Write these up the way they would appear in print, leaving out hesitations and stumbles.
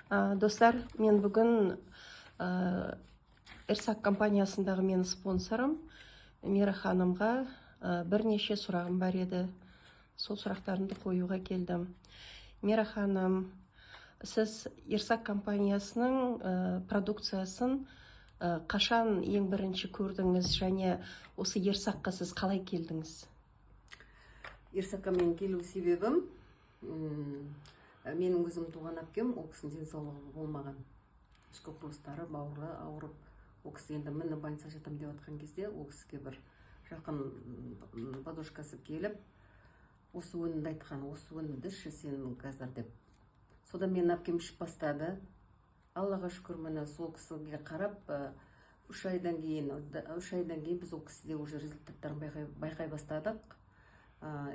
Достар, мен бүгін Ирсак компаниясындағы менің спонсорым Мира ханымға бірнеше сұрағым бар еді. Сол сұрақтарымды қоюға келдім. Мира ханым, сіз Ирсак компаниясының продукциясын қашан ең бірінші көрдіңіз және осы Ирсакқа сіз қалай келдіңіз? Ирсакқа мен келу себебім, менің өзім туған әпкем, ол кісінің денсаулығы болмаған. Ішкі құрылыстары, бауыры ауырып, ол кісі енді мені больницаға жатам деп жатқан кезде, ол кісіге бір жақын подружкасы келіп, осы өнімді айтқан, осы өнімді ішші сен қазір деп. Содан мен әпкем ішіп бастады. Аллаға шүкір, мені сол кісіге қарап, 3 айдан кейін біз ол кісіде уже результаттарын байқай бастадық.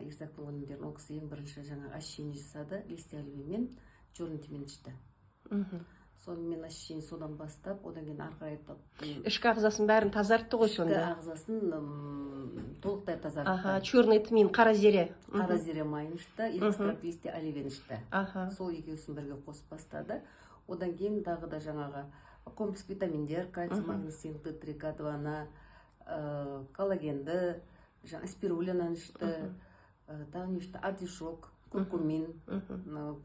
Ирсактың өнімдерін ол кісі ең бірінші жаңа ощущение жасады, листья оливьемен, черный тмин ішті. Сонымен ощущение содан бастап, одан кейін ары қарай ішкі ағзасын бәрін тазартты ғой сонда? Ішкі ағзасын толықтай тазартты. Черный тмин, қара зере. Қара зере майын ішті, экстракт листья оливьен ішті. Сол екеуісін бірге қосып бастады. Одан кейін тағы да жаңағы комплекс витаминдер, кальций, магний, цинк, Д3, К2, коллагенді, спирулинаны ішті, тағы не ішті, артишок, куркумин,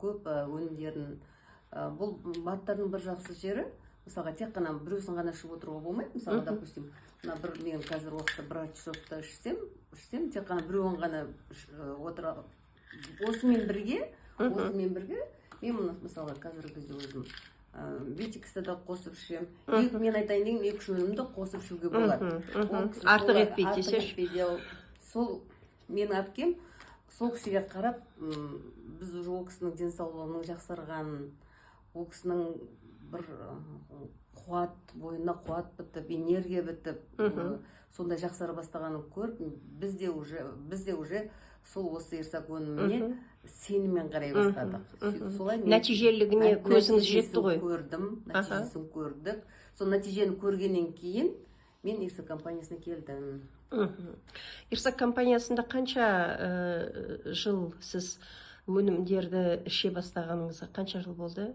көп өнімдерін. Бұл баттардың бір жақсы жері, мысалға тек қана біреусін ғана ішіп отыруға болмайды. Мысалға, допустим, мен қазір уақытта бір артишокты ішсем, тек қана біреуін ғана отыра. Осымен бірге, мен мысалға қазіргі кезде өзім витиксті да қосып ішем. Мен айтайын деген 2-3 өнімді қосып ішуге болады. Артық етпейді. Сол менің әпкем сол кісіге қарап, біз уже ол кісінің денсаулығының жақсарғанын, ол кісінің бір бойына қуат бітіп, энергия бітіп, сондай жақсара бастағанын көріп, бізде уже сол осы Ирсак өніміне сеніммен қарай бастадық. Нәтижелігіне көзіңіз жетті ғой? Нәтижесін көрдік. Сол нәтижені көргеннен кейін мен Ирсак компаниясына келдім. Ирсак компаниясында қанша жыл сіз өнімдерді іше бастағаныңызға қанша жыл болды?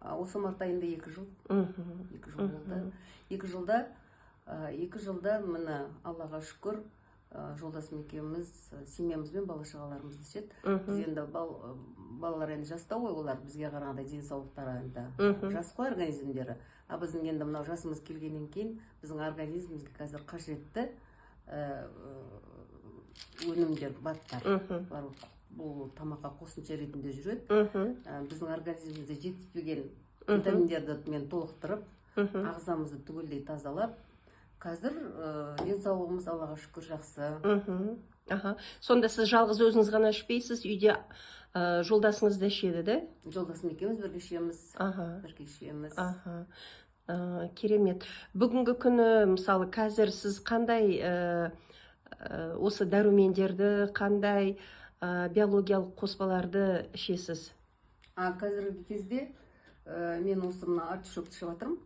Осы март айында 2 жыл. 2 жыл болды. 2 жылда міне Аллаға шүкір, жолдасым екеуміз семьямызбен бала-шағаларымызды ішеді. Біз енді балалар енді жаста ғой, олар бізге қарағанда денсаулықтары енді жас қой организмдері. Біздің енді мынау жасымыз келгеннен кейін біздің организмімізге қазір қажетті өнімдер, баттар бар. Бұл тамаққа қосымша ретінде жүреді. Біздің организмімізде жетіспеген витаминдерді мен толықтырып, ағзамызды түгелдей тазалап, қазір денсаулығымыз Аллаға шүкір жақсы. Сонда сіз жалғыз өзіңіз ғана ішпейсіз, үйде жолдасыңызды ішеді, де? Жолдасым екеуміз бірге ішеміз. Керемет. Бүгінгі күні, мысалы, қазір сіз қандай осы дәрумендерді, қандай биологиялық қоспаларды ішесіз? Қазіргі кезде мен осы артишокты ішіп жатырмын.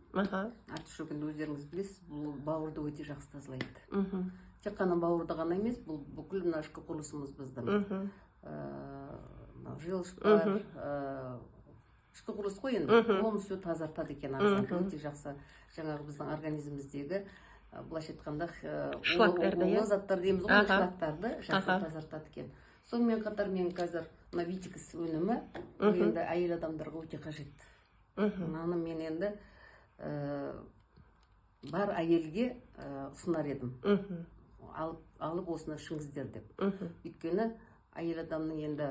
Артишок енді өздеріңіз білесіз, бұл бауырды өте жақсы тазалайды. Тек қана бауырды ғана емес, бұл бүкіл ішкі құрылысымыз біздің. Желшік бар, ішкі құрылыс қой енді, оны все тазартады екен ағзаны, өте жақсы. Жаңағы біздің организміміздегі, былайша айтқанда, улы заттар дейміз ғой, шлактарды жақсы тазартады екен. Сонымен қатар мен қазір витикс өнімі енді әйел адамдарға өте қажет. Мынаны мен енді бар әйелге ұсынар едім. Алып осыны ішіңіздер деп. Өйткені әйел адамның енді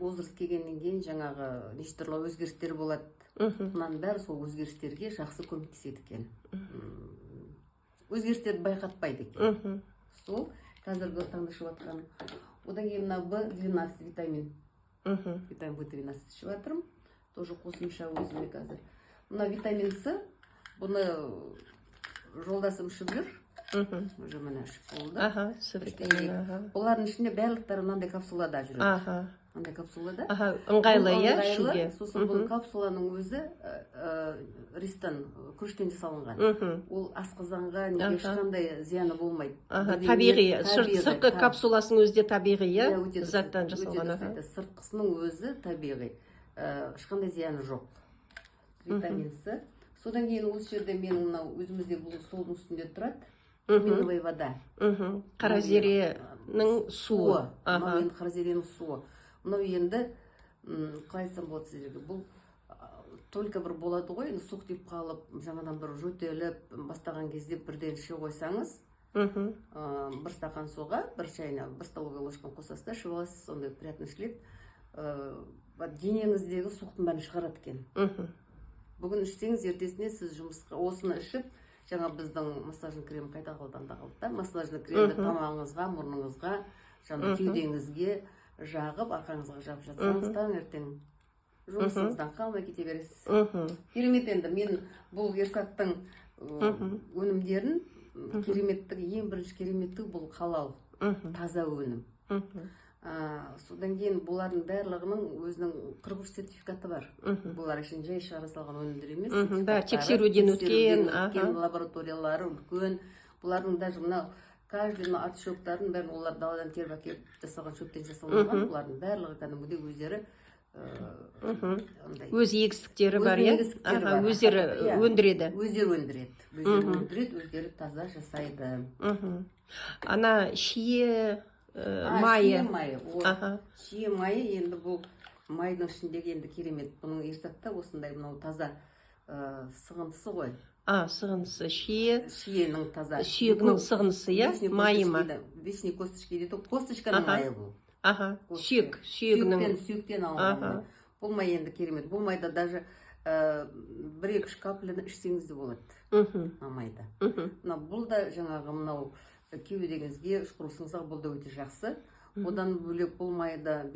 возраст келгеннен кейін жаңағы неше түрлі өзгерістер болады. Мұның бәрі сол өзгерістерге жақсы көмектеседі екен. Өзгерістерді байқатпайды екен. Сол қазіргі таңда ішіп жатқан. Одан кейін B12 витамин. Витамин B12 ішіп жатырмын. Тоже қосымша өзіме қазір. Мына витамин С, бұны жолдасым ішіп жүр. Уже міне ішіп болды. Олардың ішінде барлықтары мынандай капсулада жүреді. Мынандай капсулада. Ыңғайлы, ішуге. Сосын бұл капсуланың өзі ристан, күріштен жасалынған. Ол асқазанға неге ешқандай зияны болмайды. Табиғи, сыртқы капсуласының өзі де табиғи, заттан жасалған. Сыртқысының өзі табиғи. ешқандай зияны жоқ. Витамин С. Содан кейін осы жерде мен мынау өзімізде бұл столдың үстінде тұрады. Миновая вода. Қаразеренің суы. Мынау енді қаразеренің суы. Мынау енді қалай айтсам болады сіздерге, бұл только бір болады ғой, суық тиіп қалып, жаңадан бір жөтеліп бастаған кезде бірден іше қойсаңыз, бір стақан суға, бір чайна, бір столовая ложканы қосасыз да, ішіп аласыз, сондай приятный ішіледі. Денеңіздегі суықтың бәрін шығарады екен. Бүгін ішсеңіз, ертесіне сіз жұмысқа осыны ішіп, жаңа біздің массажный крем қайта қолданда қалды да, массажный кремді тамағыңызға, мұрныңызға, жаңа кеудеңізге жағып, арқаңызға жағып жатсаңыз, таңертең жұмысыңыздан қалмай кете бересіз. Керемет. Енді мен бұл Ерсаттың өнімдерін ең бірінші кереметтігі бұл халал, таза өнім. Содан кейін бұлардың барлығының өзінің 43 сертификаты бар. Бұлар үшін жай шығара салған өнімдер емес. Да, тексеруден өткен, лабораториялары үлкен. Бұлардың даже мынау каждый артишоктарын бәрін олар даладан теріп әкеліп жасалған, шөптен жасалмаған. Бұлардың барлығы кәдімгідей өздері өз егістіктері бар, өздері өндіреді. Өздері таза жасайды. Ана шие майы. Шие майы, енді бұл майдың ішіндегі енді керемет. Бұның Ерсатта осындай мынау таза сығындысы ғой. Сығынысы, шиенің таза. Сүйегінің сығынысы, майы ма? Вишни косточки дейді, косточканың майы бұл. Сүйегінен алынған. Бұл май енді керемет. Бұл майда даже 1-2 капляны ішсеңіз де болады. Майда. Бұл да жаңағы мынау кеудеңізге, шұқырысыңызға бұл да өте жақсы. Одан бөлек бұл майда